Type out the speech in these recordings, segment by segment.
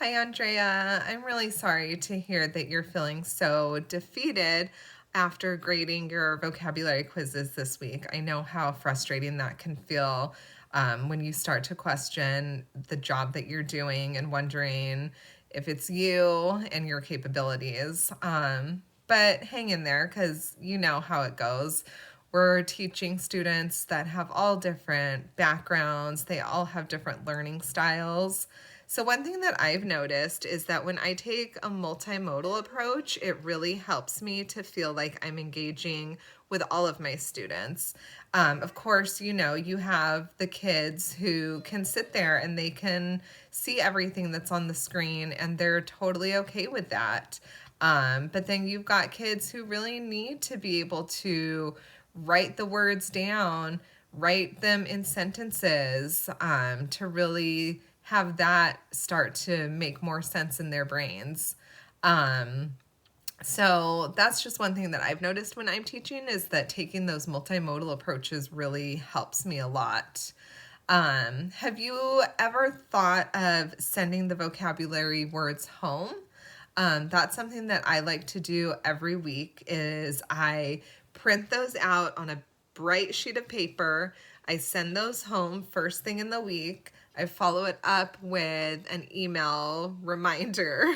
Hi, Andrea. I'm really sorry to hear that you're feeling so defeated after grading your vocabulary quizzes this week. I know how frustrating that can feel when you start to question the job that you're doing and wondering if it's you and your capabilities. But hang in there because you know how it goes. We're teaching students that have all different backgrounds, they all have different learning styles. So, one thing that I've noticed is that when I take a multimodal approach, it really helps me to feel like I'm engaging with all of my students. Of course, you have the kids who can sit there and they can see everything that's on the screen and they're totally okay with that. But then you've got kids who really need to be able to write the words down, write them in sentences, to really have that start to make more sense in their brains. Um, so that's just one thing that I've noticed when I'm teaching is that taking those multimodal approaches really helps me a lot. Have you ever thought of sending the vocabulary words home? That's something that I like to do every week is I print those out on a bright sheet of paper. I send those home first thing in the week. I follow it up with an email reminder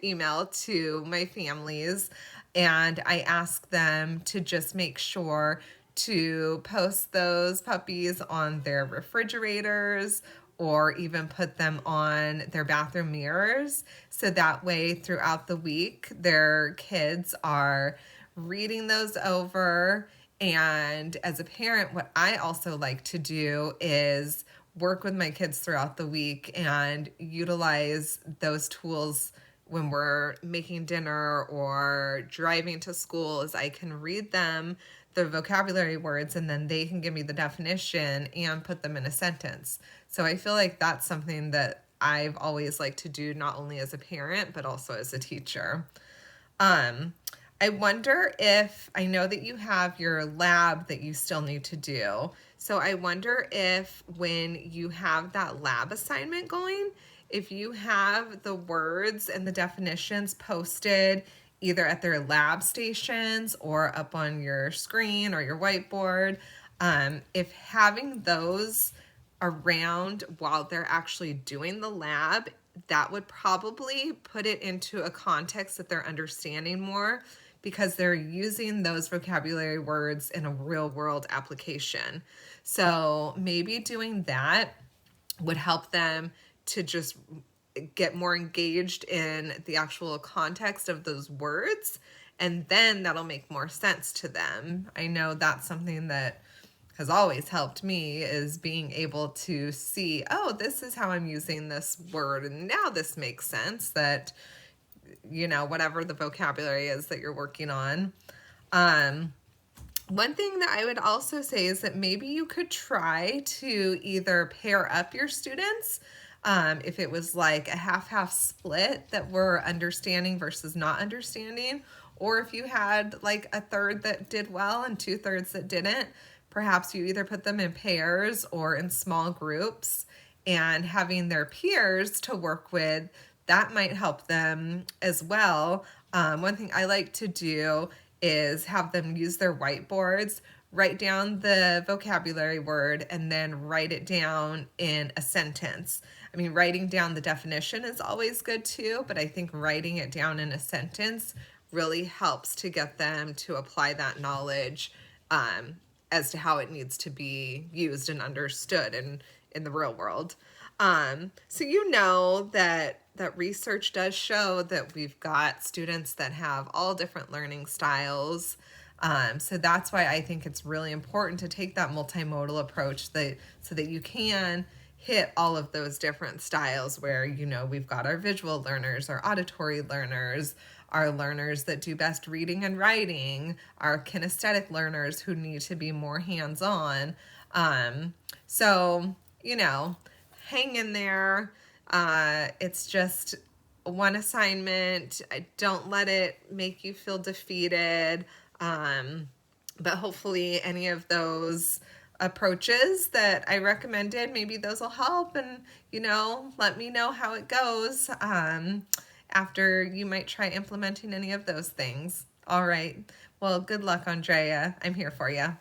email to my families, and I ask them to just make sure to post those puppies on their refrigerators or even put them on their bathroom mirrors. So that way, throughout the week, their kids are reading those over. And as a parent, what I also like to do is work with my kids throughout the week and utilize those tools when we're making dinner or driving to school is I can read them the vocabulary words and then they can give me the definition and put them in a sentence. So I feel like that's something that I've always liked to do not only as a parent but also as a teacher. Um, I wonder if I know that you have your lab that you still need to do. So I wonder if when you have that lab assignment going, if you have the words and the definitions posted either at their lab stations or up on your screen or your whiteboard, if having those around while they're actually doing the lab, that would probably put it into a context that they're understanding more because they're using those vocabulary words in a real world application. So maybe doing that would help them to just get more engaged in the actual context of those words, and then that'll make more sense to them. I know that's something that has always helped me is being able to see, oh, this is how I'm using this word, and now this makes sense that, whatever the vocabulary is that you're working on. Um, One thing that I would also say is that maybe you could try to either pair up your students, if it was like a half-half split that were understanding versus not understanding, or if you had like a third that did well and two-thirds that didn't, perhaps you either put them in pairs or in small groups and having their peers to work with, that might help them as well. One thing I like to do is have them use their whiteboards, write down the vocabulary word, and then write it down in a sentence. I mean, writing down the definition is always good too, but I think writing it down in a sentence really helps to get them to apply that knowledge as to how it needs to be used and understood in the real world. So you know that research does show that we've got students that have all different learning styles. So that's why I think it's really important to take that multimodal approach so that you can hit all of those different styles where, we've got our visual learners, our auditory learners, our learners that do best reading and writing, our kinesthetic learners who need to be more hands-on. So, hang in there. It's just one assignment. Don't let it make you feel defeated. But hopefully any of those approaches that I recommended. Maybe those will help, and let me know how it goes after you might try implementing any of those things. All right. Well, good luck, Andrea. I'm here for you.